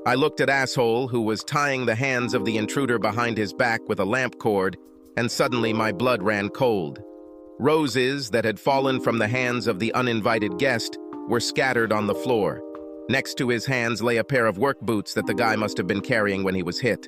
I looked at asshole, who was tying the hands of the intruder behind his back with a lamp cord, and suddenly my blood ran cold. Roses that had fallen from the hands of the uninvited guest were scattered on the floor. Next to his hands lay a pair of work boots that the guy must have been carrying when he was hit.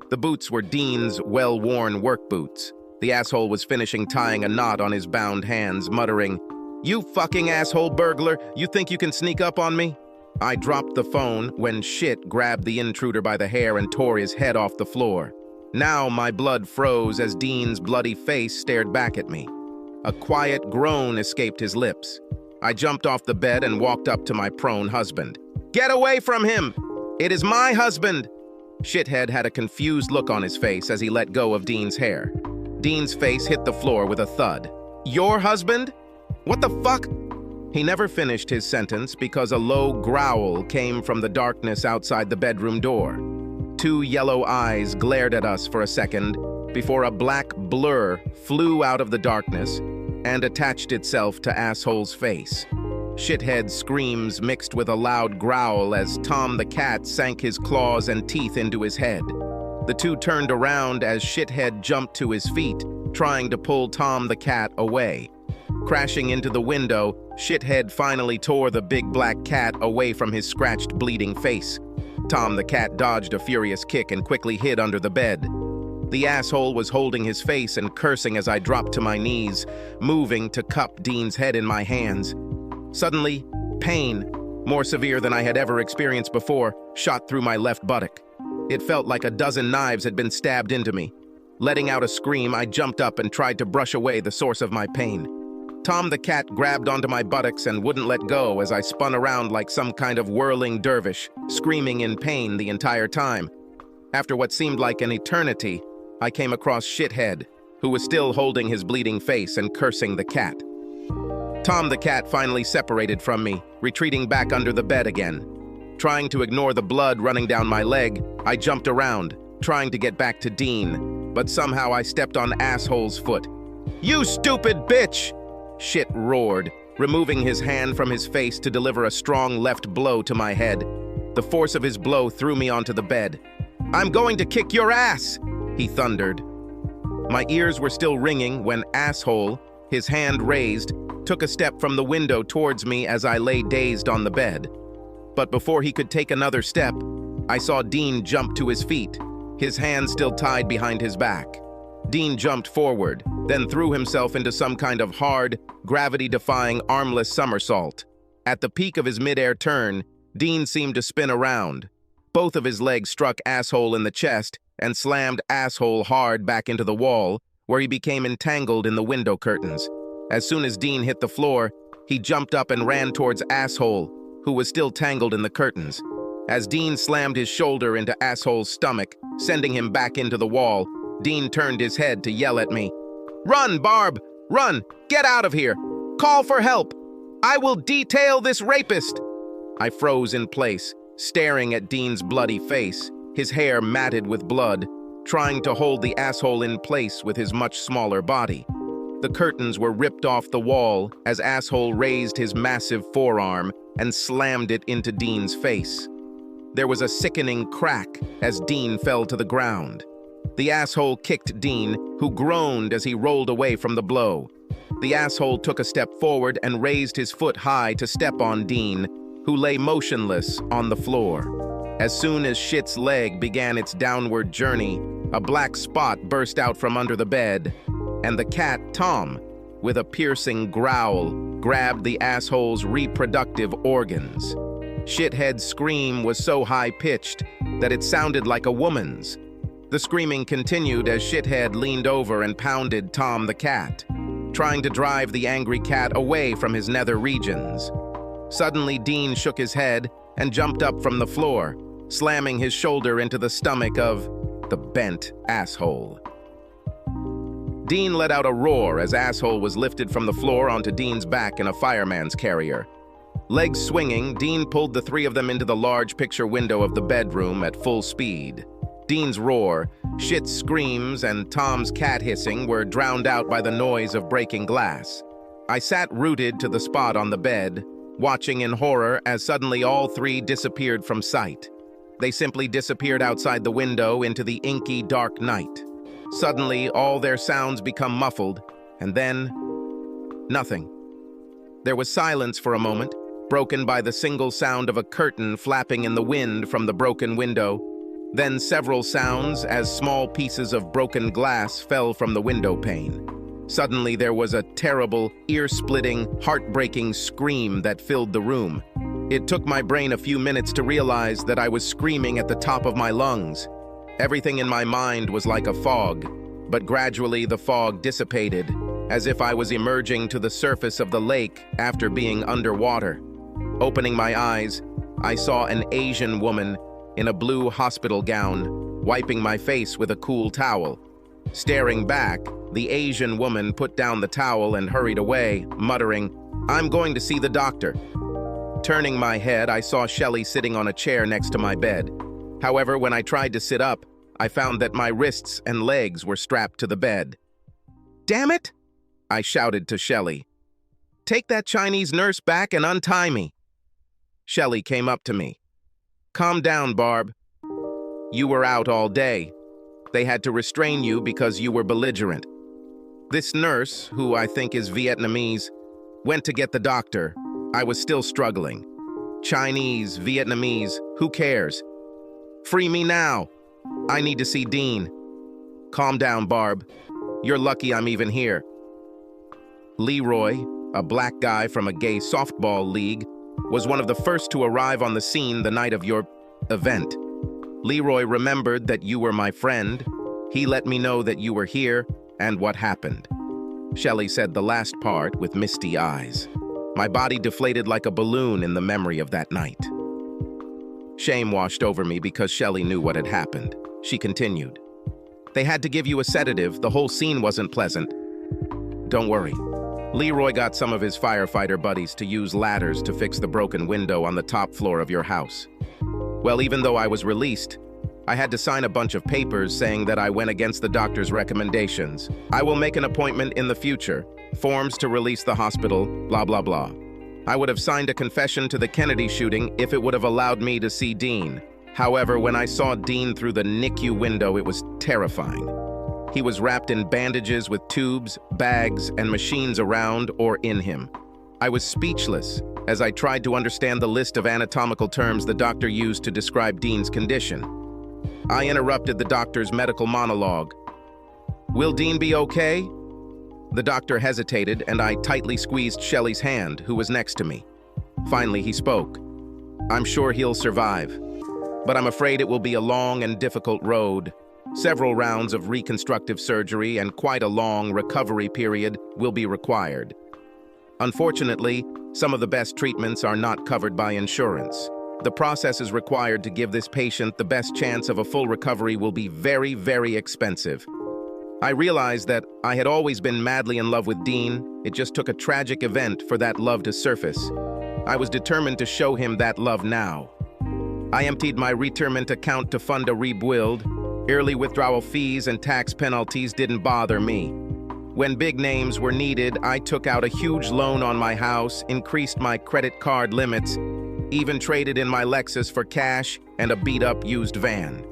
The boots were Dean's well-worn work boots. The asshole was finishing tying a knot on his bound hands, muttering, "You fucking asshole burglar, you think you can sneak up on me?" I dropped the phone when shit grabbed the intruder by the hair and tore his head off the floor. Now my blood froze as Dean's bloody face stared back at me. A quiet groan escaped his lips. I jumped off the bed and walked up to my prone husband. "Get away from him! It is my husband!" Shithead had a confused look on his face as he let go of Dean's hair. Dean's face hit the floor with a thud. "Your husband? What the fuck?" He never finished his sentence because a low growl came from the darkness outside the bedroom door. Two yellow eyes glared at us for a second before a black blur flew out of the darkness and attached itself to asshole's face. Shithead screams mixed with a loud growl as Tom the cat sank his claws and teeth into his head. The two turned around as Shithead jumped to his feet, trying to pull Tom the cat away. Crashing into the window, Shithead finally tore the big black cat away from his scratched, bleeding face. Tom the cat dodged a furious kick and quickly hid under the bed. The asshole was holding his face and cursing as I dropped to my knees, moving to cup Dean's head in my hands. Suddenly, pain, more severe than I had ever experienced before, shot through my left buttock. It felt like a dozen knives had been stabbed into me. Letting out a scream, I jumped up and tried to brush away the source of my pain. Tom the cat grabbed onto my buttocks and wouldn't let go as I spun around like some kind of whirling dervish, screaming in pain the entire time. After what seemed like an eternity, I came across Shithead, who was still holding his bleeding face and cursing the cat. Tom the cat finally separated from me, retreating back under the bed again. Trying to ignore the blood running down my leg, I jumped around, trying to get back to Dean, but somehow I stepped on asshole's foot. "You stupid bitch!" Shit roared, removing his hand from his face to deliver a strong left blow to my head. The force of his blow threw me onto the bed. "I'm going to kick your ass!" he thundered. My ears were still ringing when asshole, his hand raised, took a step from the window towards me as I lay dazed on the bed. But before he could take another step, I saw Dean jump to his feet, his hand still tied behind his back. Dean jumped forward, then threw himself into some kind of hard, gravity-defying, armless somersault. At the peak of his mid-air turn, Dean seemed to spin around. Both of his legs struck asshole in the chest and slammed asshole hard back into the wall, where he became entangled in the window curtains. As soon as Dean hit the floor, he jumped up and ran towards asshole, who was still tangled in the curtains. As Dean slammed his shoulder into asshole's stomach, sending him back into the wall, Dean turned his head to yell at me. "Run, Barb! Run! Get out of here! Call for help! I will detail this rapist!" I froze in place, staring at Dean's bloody face, his hair matted with blood, trying to hold the asshole in place with his much smaller body. The curtains were ripped off the wall as asshole raised his massive forearm and slammed it into Dean's face. There was a sickening crack as Dean fell to the ground. The asshole kicked Dean, who groaned as he rolled away from the blow. The asshole took a step forward and raised his foot high to step on Dean, who lay motionless on the floor. As soon as Shit's leg began its downward journey, a black spot burst out from under the bed, and the cat, Tom, with a piercing growl, grabbed the asshole's reproductive organs. Shithead's scream was so high-pitched that it sounded like a woman's. The screaming continued as Shithead leaned over and pounded Tom the cat, trying to drive the angry cat away from his nether regions. Suddenly, Dean shook his head and jumped up from the floor, slamming his shoulder into the stomach of the bent asshole. Dean let out a roar as asshole was lifted from the floor onto Dean's back in a fireman's carrier. Legs swinging, Dean pulled the three of them into the large picture window of the bedroom at full speed. Dean's roar, Shit's screams, and Tom's cat hissing were drowned out by the noise of breaking glass. I sat rooted to the spot on the bed, watching in horror as suddenly all three disappeared from sight. They simply disappeared outside the window into the inky, dark night. Suddenly, all their sounds become muffled, and then, nothing. There was silence for a moment, broken by the single sound of a curtain flapping in the wind from the broken window. Then several sounds as small pieces of broken glass fell from the window pane. Suddenly, there was a terrible, ear-splitting, heartbreaking scream that filled the room. It took my brain a few minutes to realize that I was screaming at the top of my lungs. Everything in my mind was like a fog, but gradually the fog dissipated, as if I was emerging to the surface of the lake after being underwater. Opening my eyes, I saw an Asian woman in a blue hospital gown, wiping my face with a cool towel. Staring back, the Asian woman put down the towel and hurried away, muttering, "I'm going to see the doctor." Turning my head, I saw Shelley sitting on a chair next to my bed. However, when I tried to sit up, I found that my wrists and legs were strapped to the bed. "Damn it!" I shouted to Shelley. "Take that Chinese nurse back and untie me." Shelley came up to me. "Calm down, Barb. You were out all day. They had to restrain you because you were belligerent. This nurse, who I think is Vietnamese, went to get the doctor. I was still struggling. Chinese, Vietnamese, who cares? Free me now. I need to see Dean." "Calm down, Barb. You're lucky I'm even here." Leroy, a black guy from a gay softball league, was one of the first to arrive on the scene the night of your event. Leroy remembered that you were my friend. He let me know that you were here and what happened. Shelley said the last part with misty eyes. My body deflated like a balloon in the memory of that night. Shame washed over me because Shelley knew what had happened. She continued, "They had to give you a sedative. The whole scene wasn't pleasant." "Don't worry. Leroy got some of his firefighter buddies to use ladders to fix the broken window on the top floor of your house. Well, even though I was released, I had to sign a bunch of papers saying that I went against the doctor's recommendations. I will make an appointment in the future. Forms to release the hospital, blah, blah, blah. I would have signed a confession to the Kennedy shooting if it would have allowed me to see Dean. However, when I saw Dean through the NICU window, it was terrifying. He was wrapped in bandages with tubes, bags, and machines around or in him. I was speechless as I tried to understand the list of anatomical terms the doctor used to describe Dean's condition. I interrupted the doctor's medical monologue. "Will Dean be okay?" The doctor hesitated, and I tightly squeezed Shelley's hand, who was next to me. Finally, he spoke. "I'm sure he'll survive, but I'm afraid it will be a long and difficult road. Several rounds of reconstructive surgery and quite a long recovery period will be required. Unfortunately, some of the best treatments are not covered by insurance. The processes required to give this patient the best chance of a full recovery will be very, very expensive." I realized that I had always been madly in love with Dean. It just took a tragic event for that love to surface. I was determined to show him that love now. I emptied my retirement account to fund a rebuild. Early withdrawal fees and tax penalties didn't bother me. When big names were needed, I took out a huge loan on my house, increased my credit card limits, even traded in my Lexus for cash and a beat-up used van.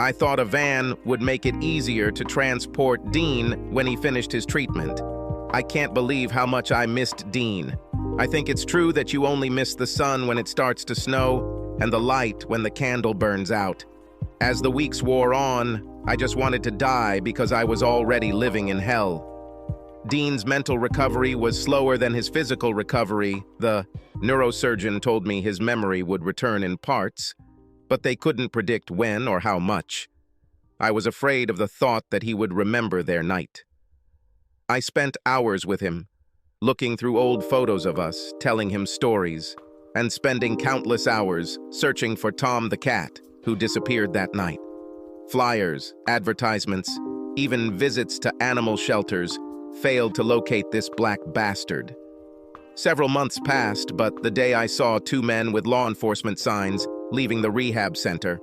I thought a van would make it easier to transport Dean when he finished his treatment. I can't believe how much I missed Dean. I think it's true that you only miss the sun when it starts to snow and the light when the candle burns out. As the weeks wore on, I just wanted to die because I was already living in hell. Dean's mental recovery was slower than his physical recovery. The neurosurgeon told me his memory would return in parts, but they couldn't predict when or how much. I was afraid of the thought that he would remember their night. I spent hours with him, looking through old photos of us, telling him stories, and spending countless hours searching for Tom the cat, who disappeared that night. Flyers, advertisements, even visits to animal shelters failed to locate this black bastard. Several months passed, but the day I saw two men with law enforcement signs leaving the rehab center,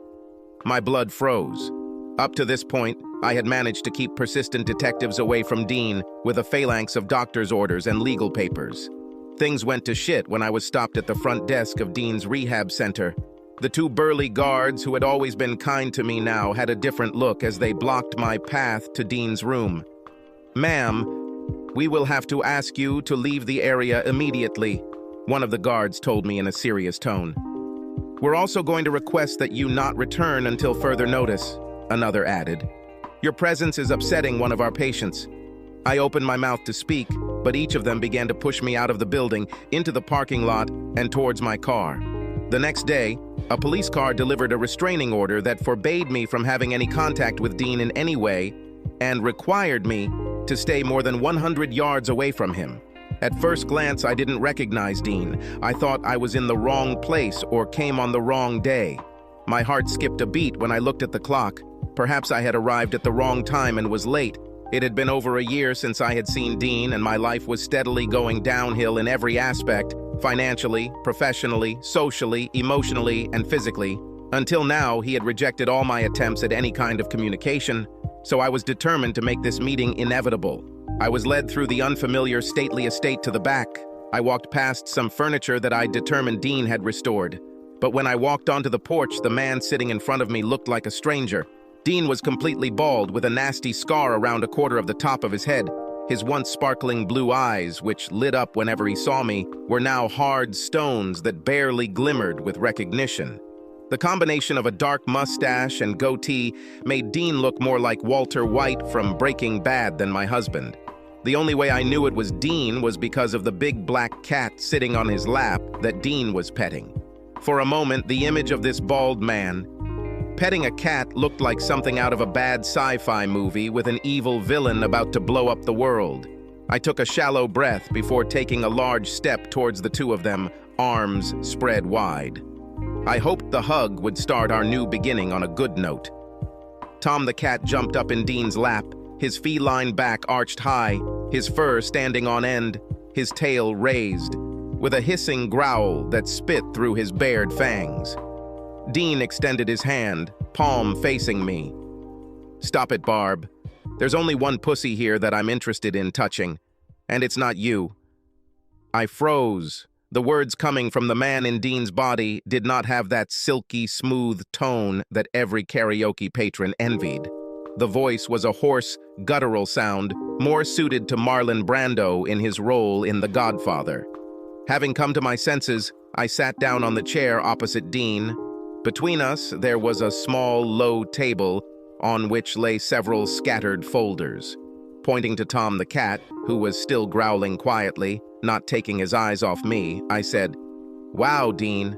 my blood froze. Up to this point, I had managed to keep persistent detectives away from Dean with a phalanx of doctor's orders and legal papers. Things went to shit when I was stopped at the front desk of Dean's rehab center. The two burly guards who had always been kind to me now had a different look as they blocked my path to Dean's room. "Ma'am, we will have to ask you to leave the area immediately," one of the guards told me in a serious tone. "We're also going to request that you not return until further notice," another added. "Your presence is upsetting one of our patients." I opened my mouth to speak, but each of them began to push me out of the building, into the parking lot, and towards my car. The next day, a police car delivered a restraining order that forbade me from having any contact with Dean in any way and required me to stay more than 100 yards away from him. At first glance, I didn't recognize Dean. I thought I was in the wrong place or came on the wrong day. My heart skipped a beat when I looked at the clock. Perhaps I had arrived at the wrong time and was late. It had been over a year since I had seen Dean, and my life was steadily going downhill in every aspect, financially, professionally, socially, emotionally, and physically. Until now, he had rejected all my attempts at any kind of communication, so I was determined to make this meeting inevitable. I was led through the unfamiliar stately estate to the back. I walked past some furniture that I determined Dean had restored. But when I walked onto the porch, the man sitting in front of me looked like a stranger. Dean was completely bald, with a nasty scar around a quarter of the top of his head. His once sparkling blue eyes, which lit up whenever he saw me, were now hard stones that barely glimmered with recognition. The combination of a dark mustache and goatee made Dean look more like Walter White from Breaking Bad than my husband. The only way I knew it was Dean was because of the big black cat sitting on his lap that Dean was petting. For a moment, the image of this bald man petting a cat looked like something out of a bad sci-fi movie with an evil villain about to blow up the world. I took a shallow breath before taking a large step towards the two of them, arms spread wide. I hoped the hug would start our new beginning on a good note. Tom the cat jumped up in Dean's lap, his feline back arched high, his fur standing on end, his tail raised, with a hissing growl that spit through his bared fangs. Dean extended his hand, palm facing me. "Stop it, Barb. There's only one pussy here that I'm interested in touching, and it's not you." I froze. The words coming from the man in Dean's body did not have that silky, smooth tone that every karaoke patron envied. The voice was a hoarse, guttural sound, more suited to Marlon Brando in his role in The Godfather. Having come to my senses, I sat down on the chair opposite Dean. Between us, there was a small, low table on which lay several scattered folders. Pointing to Tom the cat, who was still growling quietly, not taking his eyes off me, I said, "Wow, Dean,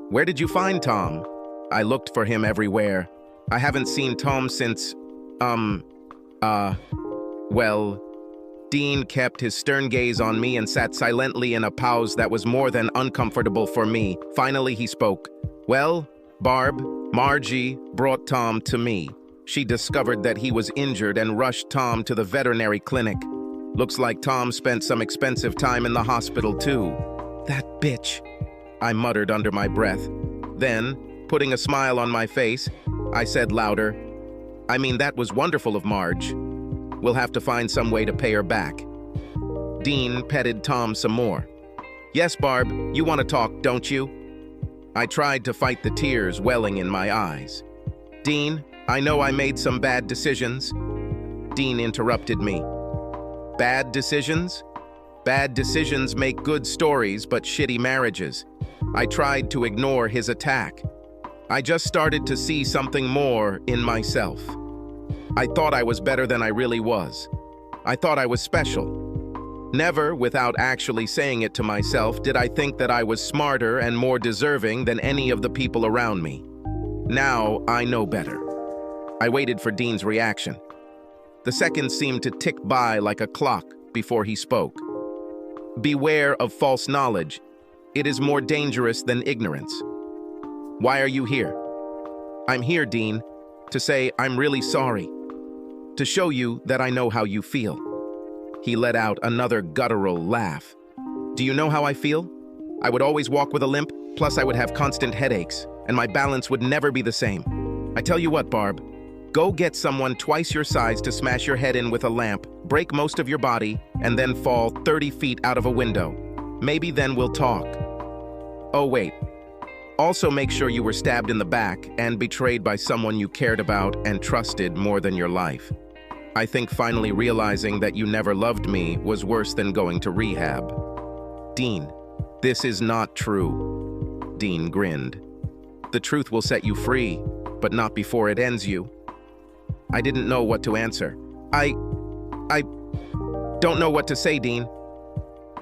where did you find Tom?" I looked for him everywhere. I haven't seen Tom since, well... Dean kept his stern gaze on me and sat silently in a pause that was more than uncomfortable for me. Finally, he spoke. "Well, Barb, Margie brought Tom to me. She discovered that he was injured and rushed Tom to the veterinary clinic. Looks like Tom spent some expensive time in the hospital too." "That bitch," I muttered under my breath. Then, putting a smile on my face, I said louder, "I mean, that was wonderful of Marge. We'll have to find some way to pay her back." Dean petted Tom some more. "Yes, Barb, you want to talk, don't you?" I tried to fight the tears welling in my eyes. "Dean, I know I made some bad decisions." Dean interrupted me. "Bad decisions? Bad decisions make good stories but shitty marriages." I tried to ignore his attack. I just started to see something more in myself. I thought I was better than I really was. I thought I was special. Never, without actually saying it to myself, did I think that I was smarter and more deserving than any of the people around me. Now I know better. I waited for Dean's reaction. The seconds seemed to tick by like a clock before he spoke. "Beware of false knowledge. It is more dangerous than ignorance." "Why are you here?" "I'm here, Dean, to say I'm really sorry. To show you that I know how you feel." He let out another guttural laugh. "Do you know how I feel? I would always walk with a limp, plus I would have constant headaches, and my balance would never be the same. I tell you what, Barb, go get someone twice your size to smash your head in with a lamp, break most of your body, and then fall 30 feet out of a window. Maybe then we'll talk." "Oh, wait. Also, make sure you were stabbed in the back and betrayed by someone you cared about and trusted more than your life. I think finally realizing that you never loved me was worse than going to rehab. Dean, this is not true. Dean grinned. The truth will set you free, but not before it ends you. I didn't know what to answer. I don't know what to say, Dean.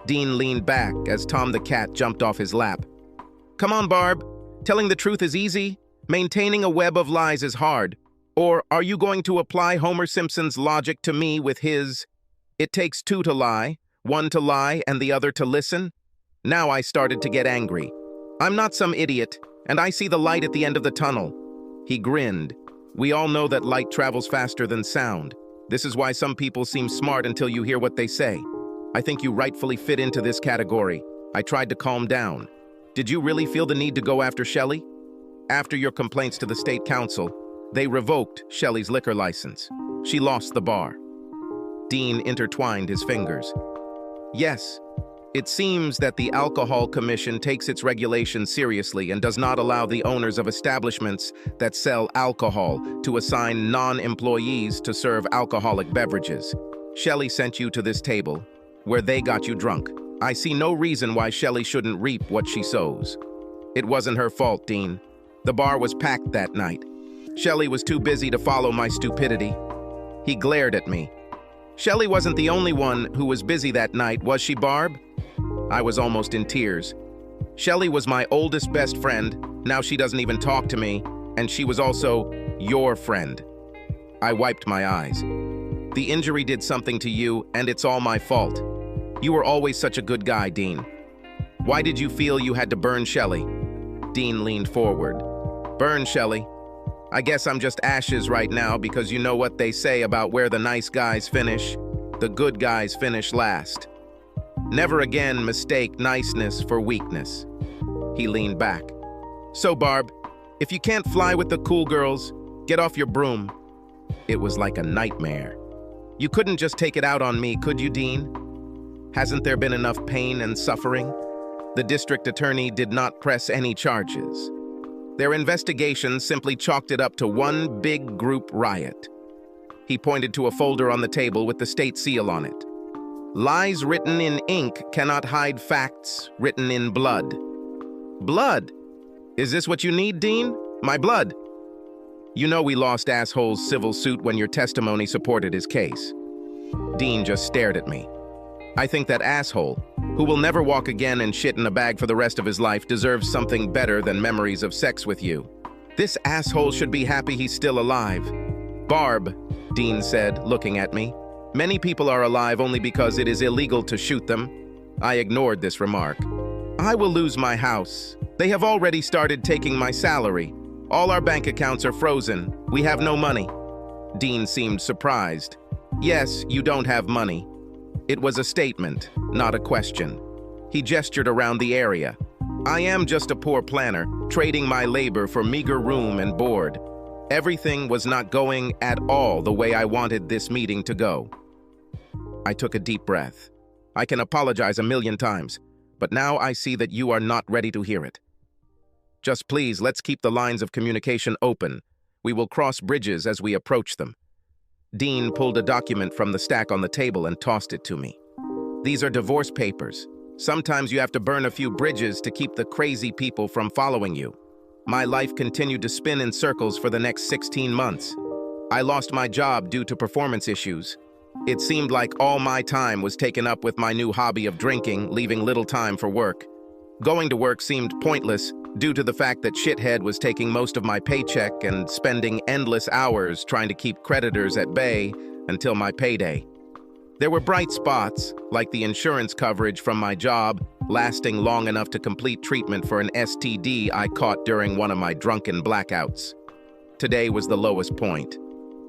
Dean leaned back as Tom the cat jumped off his lap. Come on, Barb. Telling the truth is easy. Maintaining a web of lies is hard. Or are you going to apply Homer Simpson's logic to me with his, it takes two to lie, one to lie and the other to listen? Now I started to get angry. I'm not some idiot, and I see the light at the end of the tunnel. He grinned. We all know that light travels faster than sound. This is why some people seem smart until you hear what they say. I think you rightfully fit into this category. I tried to calm down. Did you really feel the need to go after Shelley? After your complaints to the state council, they revoked Shelley's liquor license. She lost the bar. Dean intertwined his fingers. Yes, it seems that the Alcohol Commission takes its regulations seriously and does not allow the owners of establishments that sell alcohol to assign non-employees to serve alcoholic beverages. Shelley sent you to this table, where they got you drunk. I see no reason why Shelley shouldn't reap what she sows. It wasn't her fault, Dean. The bar was packed that night. Shelley was too busy to follow my stupidity. He glared at me. Shelley wasn't the only one who was busy that night, was she, Barb? I was almost in tears. Shelley was my oldest best friend. Now she doesn't even talk to me, and she was also your friend. I wiped my eyes. The injury did something to you, and it's all my fault. You were always such a good guy, Dean. Why did you feel you had to burn Shelley? Dean leaned forward. Burn Shelley? I guess I'm just ashes right now because you know what they say about where the nice guys finish. The good guys finish last. Never again mistake niceness for weakness. He leaned back. So, Barb, if you can't fly with the cool girls, get off your broom. It was like a nightmare. You couldn't just take it out on me, could you, Dean? Hasn't there been enough pain and suffering? The district attorney did not press any charges. Their investigation simply chalked it up to one big group riot. He pointed to a folder on the table with the state seal on it. Lies written in ink cannot hide facts written in blood. Blood? Is this what you need, Dean? My blood? You know we lost asshole's civil suit when your testimony supported his case. Dean just stared at me. I think that asshole, who will never walk again and shit in a bag for the rest of his life, deserves something better than memories of sex with you. This asshole should be happy he's still alive. Barb, Dean said, looking at me. Many people are alive only because it is illegal to shoot them. I ignored this remark. I will lose my house. They have already started taking my salary. All our bank accounts are frozen. We have no money. Dean seemed surprised. Yes, you don't have money. It was a statement, not a question. He gestured around the area. I am just a poor planner, trading my labor for meager room and board. Everything was not going at all the way I wanted this meeting to go. I took a deep breath. I can apologize a million times, but now I see that you are not ready to hear it. Just please, let's keep the lines of communication open. We will cross bridges as we approach them. Dean pulled a document from the stack on the table and tossed it to me. These are divorce papers. Sometimes you have to burn a few bridges to keep the crazy people from following you. My life continued to spin in circles for the next 16 months. I lost my job due to performance issues. It seemed like all my time was taken up with my new hobby of drinking, leaving little time for work. Going to work seemed pointless due to the fact that Shithead was taking most of my paycheck and spending endless hours trying to keep creditors at bay until my payday. There were bright spots, like the insurance coverage from my job, lasting long enough to complete treatment for an STD I caught during one of my drunken blackouts. Today was the lowest point.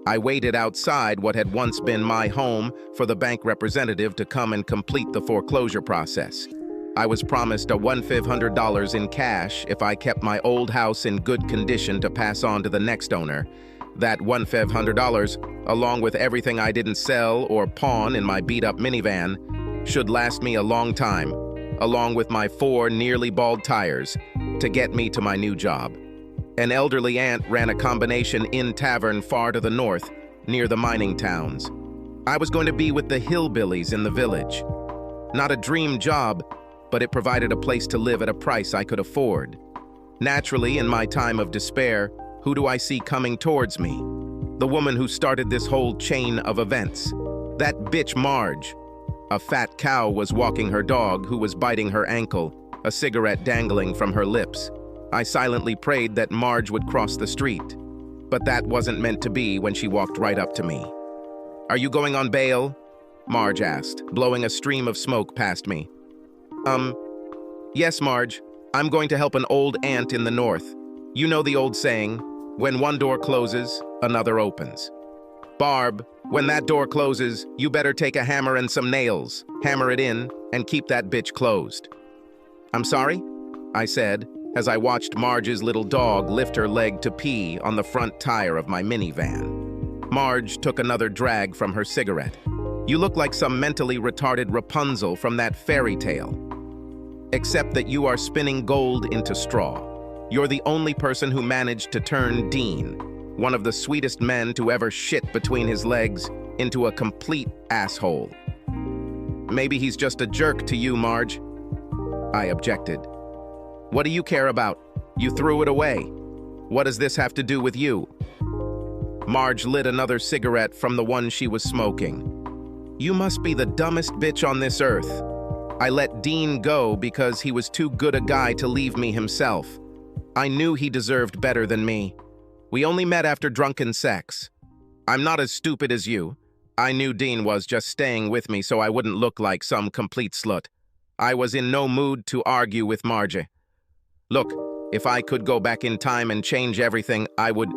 I waited outside what had once been my home for the bank representative to come and complete the foreclosure process. I was promised a $1,500 in cash if I kept my old house in good condition to pass on to the next owner. That $1,500, along with everything I didn't sell or pawn in my beat-up minivan, should last me a long time, along with my 4 nearly bald tires. to get me to my new job. An elderly aunt ran a combination inn tavern far to the north, near the mining towns. I was going to be with the hillbillies in the village. Not a dream job, but it provided a place to live at a price I could afford. Naturally, in my time of despair, who do I see coming towards me? The woman who started this whole chain of events. That bitch Marge. A fat cow was walking her dog, who was biting her ankle, a cigarette dangling from her lips. I silently prayed that Marge would cross the street. But that wasn't meant to be when she walked right up to me. "Are you going on bail?" Marge asked, blowing a stream of smoke past me. Yes, Marge. I'm going to help an old aunt in the north. You know the old saying, when one door closes, another opens. Barb, when that door closes, you better take a hammer and some nails, hammer it in, and keep that bitch closed." "I'm sorry?" I said, as I watched Marge's little dog lift her leg to pee on the front tire of my minivan. Marge took another drag from her cigarette. "You look like some mentally retarded Rapunzel from that fairy tale. Except that you are spinning gold into straw. You're the only person who managed to turn Dean, one of the sweetest men to ever shit between his legs, into a complete asshole." "Maybe he's just a jerk to you, Marge." I objected. "What do you care about? You threw it away. What does this have to do with you?" Marge lit another cigarette from the one she was smoking. "You must be the dumbest bitch on this earth. I let Dean go because he was too good a guy to leave me himself. I knew he deserved better than me. We only met after drunken sex. I'm not as stupid as you. I knew Dean was just staying with me so I wouldn't look like some complete slut. I was in no mood to argue with Margie. Look, if I could go back in time and change everything, I would..."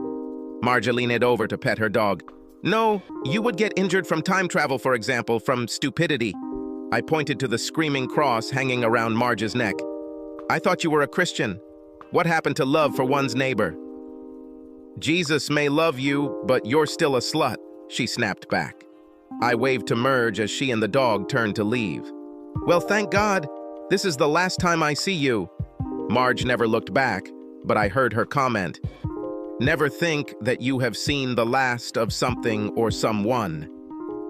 Margie leaned over to pet her dog. "No, you would get injured from time travel, for example, from stupidity." I pointed to the screaming cross hanging around Marge's neck. "I thought you were a Christian. What happened to love for one's neighbor?" "Jesus may love you, but you're still a slut," she snapped back. I waved to Marge as she and the dog turned to leave. "Well, thank God. This is the last time I see you." Marge never looked back, but I heard her comment. "Never think that you have seen the last of something or someone."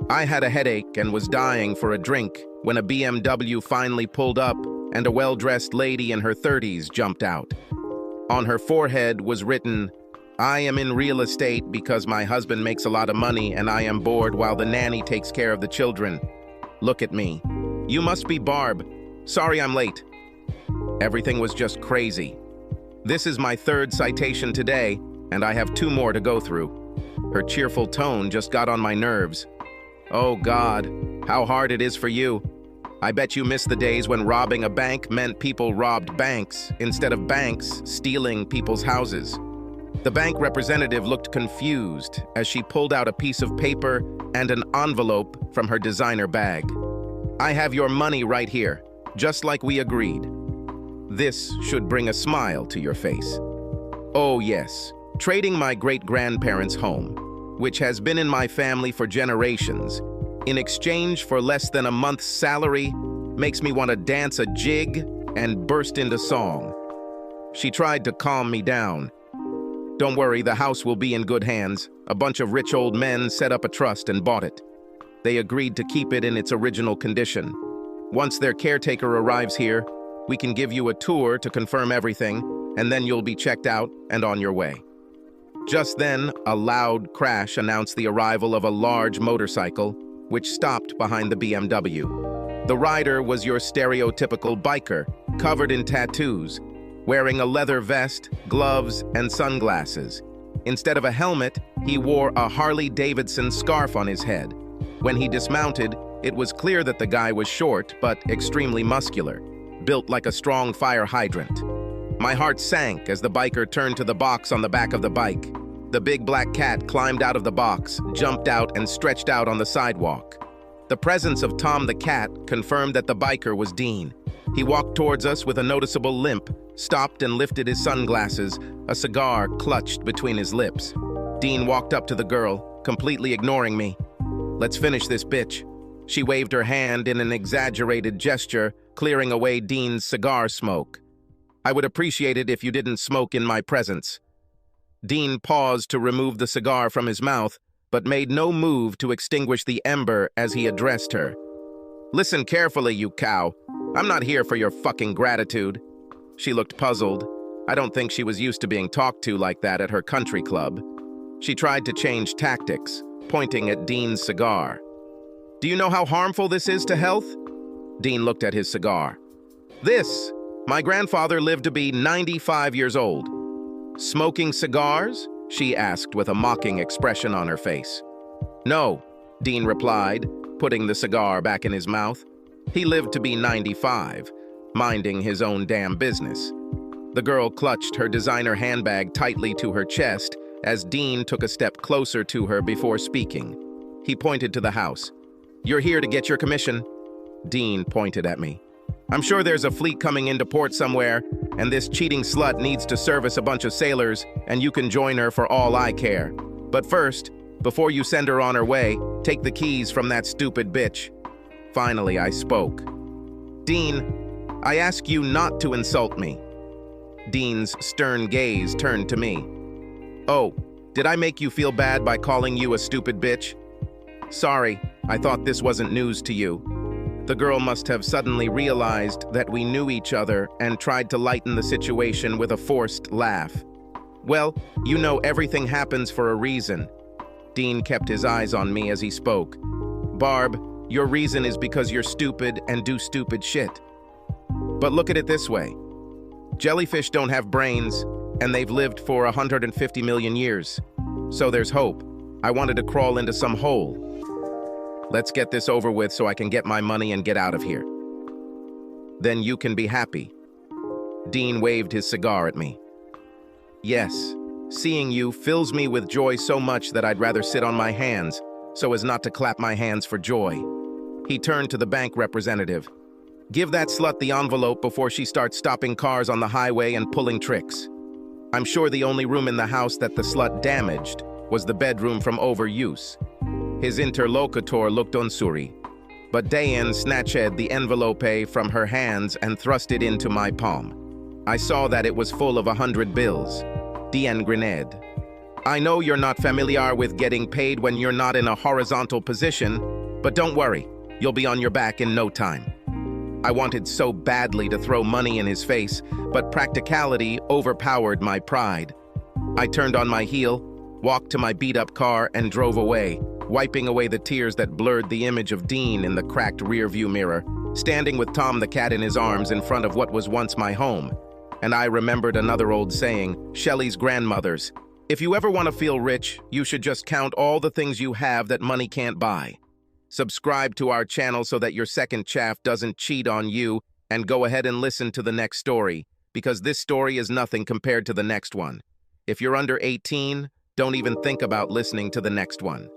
I had a headache and was dying for a drink when a BMW finally pulled up and a well-dressed lady in her 30s jumped out. On her forehead was written, "I am in real estate because my husband makes a lot of money and I am bored while the nanny takes care of the children. Look at me. You must be Barb. Sorry I'm late." Everything was just crazy. This is my third citation today, and I have 2 more to go through. Her cheerful tone just got on my nerves. "Oh God, how hard it is for you. I bet you miss the days when robbing a bank meant people robbed banks instead of banks stealing people's houses." The bank representative looked confused as she pulled out a piece of paper and an envelope from her designer bag. "I have your money right here, just like we agreed. This should bring a smile to your face. Oh yes, trading my great-grandparents' home, which has been in my family for generations, in exchange for less than a month's salary, makes me want to dance a jig and burst into song." She tried to calm me down. "Don't worry, the house will be in good hands. A bunch of rich old men set up a trust and bought it. They agreed to keep it in its original condition. Once their caretaker arrives here, we can give you a tour to confirm everything, and then you'll be checked out and on your way." Just then, a loud crash announced the arrival of a large motorcycle, which stopped behind the BMW. The rider was your stereotypical biker, covered in tattoos, wearing a leather vest, gloves, and sunglasses. Instead of a helmet, he wore a Harley-Davidson scarf on his head. When he dismounted, it was clear that the guy was short but extremely muscular, built like a strong fire hydrant. My heart sank as the biker turned to the box on the back of the bike. The big black cat climbed out of the box, jumped out, and stretched out on the sidewalk. The presence of Tom the cat confirmed that the biker was Dean. He walked towards us with a noticeable limp, stopped and lifted his sunglasses, a cigar clutched between his lips. Dean walked up to the girl, completely ignoring me. "Let's finish this bitch." She waved her hand in an exaggerated gesture, clearing away Dean's cigar smoke. I would appreciate it if you didn't smoke in my presence." Dean paused to remove the cigar from his mouth, but made no move to extinguish the ember as he addressed her. "Listen carefully, you cow. I'm not here for your fucking gratitude." She looked puzzled. I don't think she was used to being talked to like that at her country club. She tried to change tactics, pointing at Dean's cigar. "Do you know how harmful this is to health?" Dean looked at his cigar. "This. My grandfather lived to be 95 years old." "Smoking cigars?" she asked with a mocking expression on her face. "No," Dean replied, putting the cigar back in his mouth. "He lived to be 95, minding his own damn business." The girl clutched her designer handbag tightly to her chest as Dean took a step closer to her before speaking. He pointed to the house. "You're here to get your commission." Dean pointed at me. "I'm sure there's a fleet coming into port somewhere, and this cheating slut needs to service a bunch of sailors, and you can join her for all I care. But first, before you send her on her way, take the keys from that stupid bitch." Finally, I spoke. "Dean, I ask you not to insult me." Dean's stern gaze turned to me. "Oh, did I make you feel bad by calling you a stupid bitch?" "Sorry, I thought this wasn't news to you." The girl must have suddenly realized that we knew each other and tried to lighten the situation with a forced laugh. "Well, you know everything happens for a reason." Dean kept his eyes on me as he spoke. "Barb, your reason is because you're stupid and do stupid shit. But look at it this way. Jellyfish don't have brains, and they've lived for 150 million years. So there's hope. I wanted to crawl into some hole. Let's get this over with so I can get my money and get out of here. Then you can be happy." Dean waved his cigar at me. "Yes, seeing you fills me with joy so much that I'd rather sit on my hands so as not to clap my hands for joy." He turned to the bank representative. "Give that slut the envelope before she starts stopping cars on the highway and pulling tricks. I'm sure the only room in the house that the slut damaged was the bedroom from overuse." His interlocutor looked unsuri, but Dayan snatched the envelope from her hands and thrust it into my palm. I saw that it was full of 100 bills. Dian grenade. "I know you're not familiar with getting paid when you're not in a horizontal position, but don't worry, you'll be on your back in no time." I wanted so badly to throw money in his face, but practicality overpowered my pride. I turned on my heel, walked to my beat-up car, and drove away, wiping away the tears that blurred the image of Dean in the cracked rearview mirror, standing with Tom the cat in his arms in front of what was once my home. And I remembered another old saying, Shelley's grandmother's, "If you ever want to feel rich, you should just count all the things you have that money can't buy." Subscribe to our channel so that your second chaff doesn't cheat on you, and go ahead and listen to the next story, because this story is nothing compared to the next one. If you're under 18, don't even think about listening to the next one.